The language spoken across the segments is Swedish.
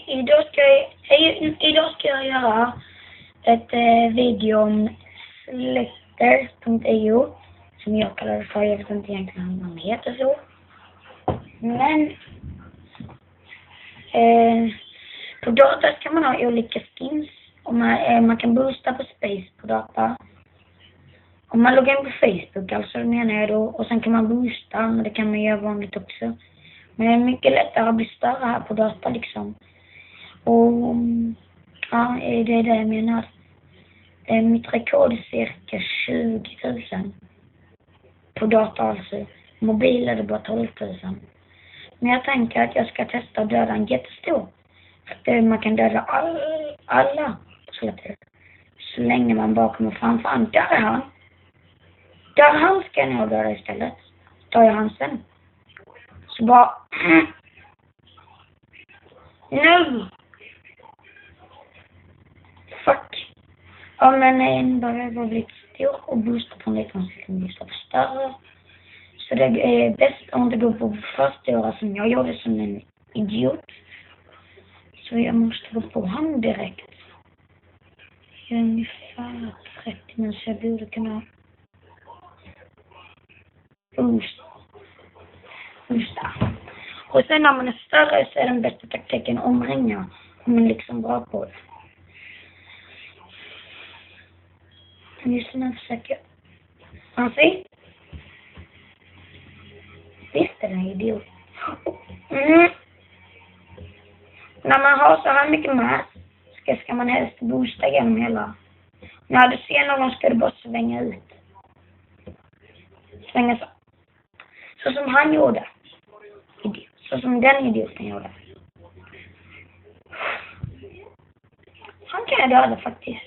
Idag ska jag göra ett video om släkter.io som jag kallar det för. Jag vet inte egentligen om man heter så. Men på data kan man ha olika skins. Och man kan boosta på space på data. Om man loggar in på Facebook, alltså den ena då, och sen kan man boosta, men det kan man göra vanligt också. Men det är mycket lättare att bli större här på data liksom. Och ja, det är det jag menar. Mitt rekord är cirka 20 000 på data alltså. Mobil är det bara 12 000. Men jag tänker att jag ska testa att döda en jättestor. Man kan döda alla så länge man bara kommer framför. Där är han. Där han ska jag nog döda istället. Tar jag han sen. Så bara... Nu! Fuck. Ja, men en börjar bli stor och boosta på en liten så kan boosta på större. Så det är bäst om det går på första som jag gjorde som en idiot. Så jag måste gå på han direkt. Jag är ungefär 30, men så jag borde kunna boosta. Och sen när man är större så är den bästa taktiken omringa. Om man liksom bra på det. Men just nu försöker man se. Visst är den idiot. När man har så här mycket mass ska man helst boosta genom hela. När du ser någon ska du bara svänga ut. Svänga så som han gjorde. Så som den idioten gjorde. Han kan jag döda faktiskt.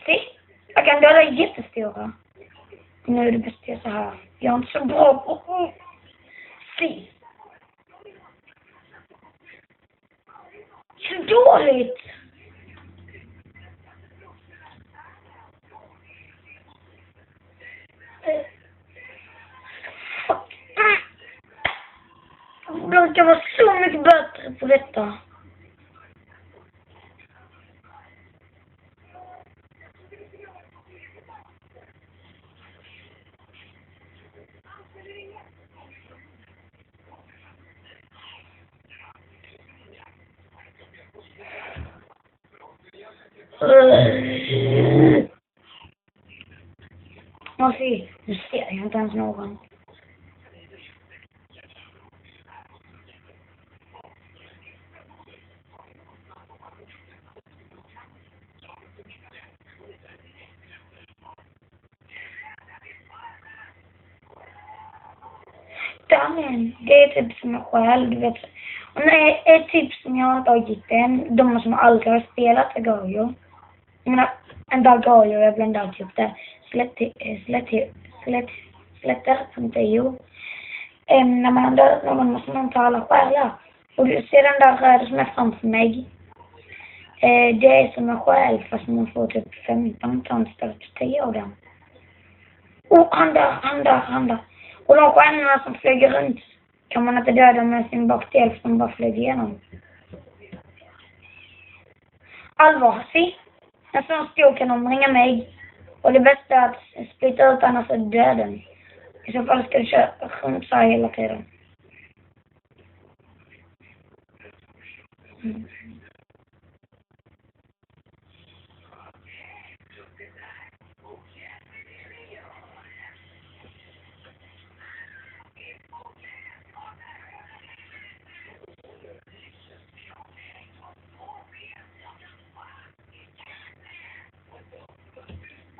Se, jag kan döda jättestora. Nu är det bäst jag så här. Jag är inte så bra på... Se. Så dåligt. Jag kan vara så mycket bättre på detta. Ja, se. Nu ser jag inte ens någon. Det är typ som en själ, du vet. Och nej, ett tips som jag har tagit den, de som aldrig har spelat Agario. Jag menar, en Agario, jag blandar typ det. Släkter.io. När man dör någon måste man ta alla själar. Och du ser den där röda som är framför mig. Det är som en själ fast man får typ 15 ton istället för 10 av dem. Och han där. Och de stjärnorna som flyger runt kan man inte döda med sin bakdel som bara flyger igenom. Allvar, se. En sån stor kan omringa mig. Och det bästa är att splitta ut annars är döden. I så fall ska du köra runt så här hela tiden.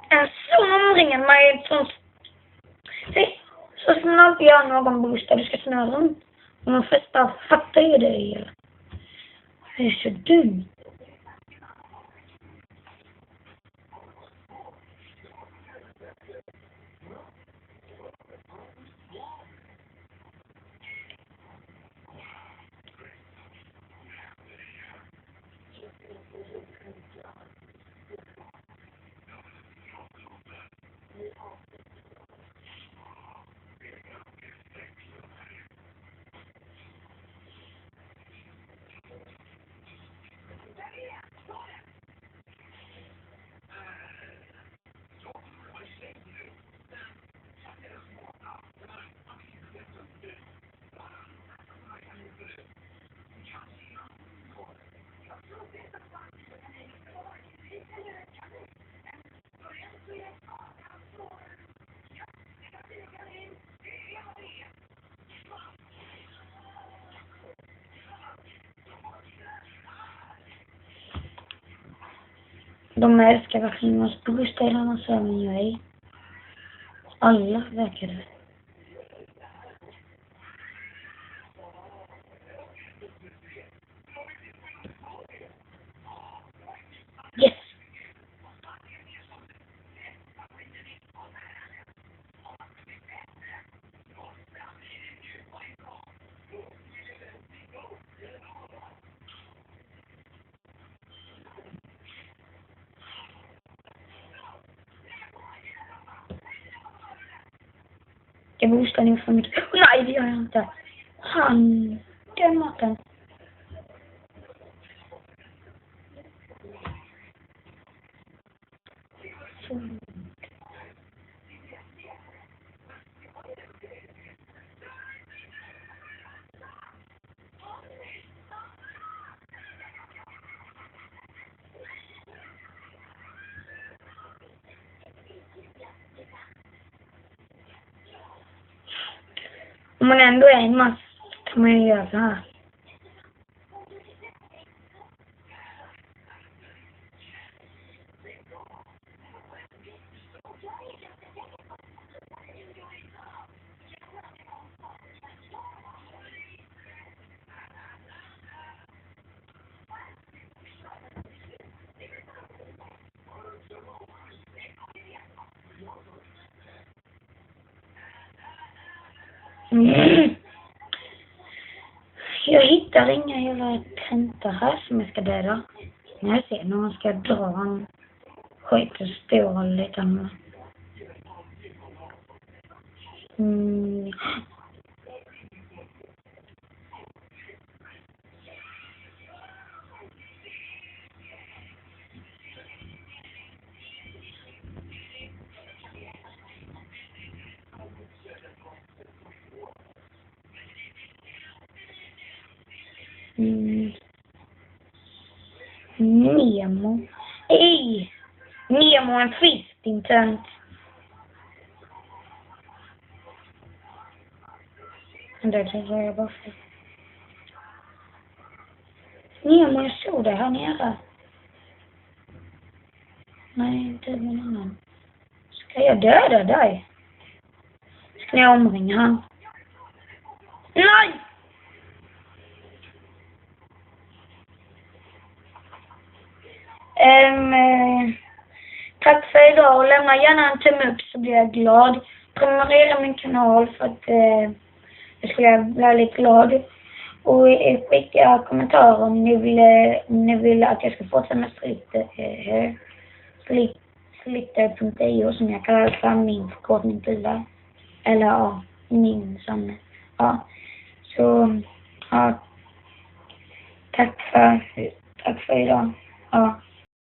En sån omringen med ett sånt... Se, så snabbt gör någon booster. Du ska snurra runt. De flesta fattar ju det ju. Det är så dumt. De älskar verkligen oss bostäderna som jag är. Alla verkar det. Yes! Jag boostar nu för mycket. Nej, det gör jag inte. Han, den maten. Om man ändå är en mask kan man ju göra så här. Jag hittar inga jävla tentor här som jag ska döda. Men jag ser när man ska dra en skit och stå lite med. Nemo. Ej! Nemo är en fisk, inte en... Det tror jag bara för. Nemo, jag såg det här nere. Nej, inte någon annan. Ska jag döda dig? Ska jag omringa han? Nej! Tack för idag och lämna gärna en tumme upp så blir jag glad. Prenumerera min kanal för att jag skulle bli lite glad. Och skicka kommentarer om ni vill att jag ska fortsätta med slitter.io som jag kallar för min förkortning till det. Eller ja, min som, ja. Så, ja. Tack för idag. Ja.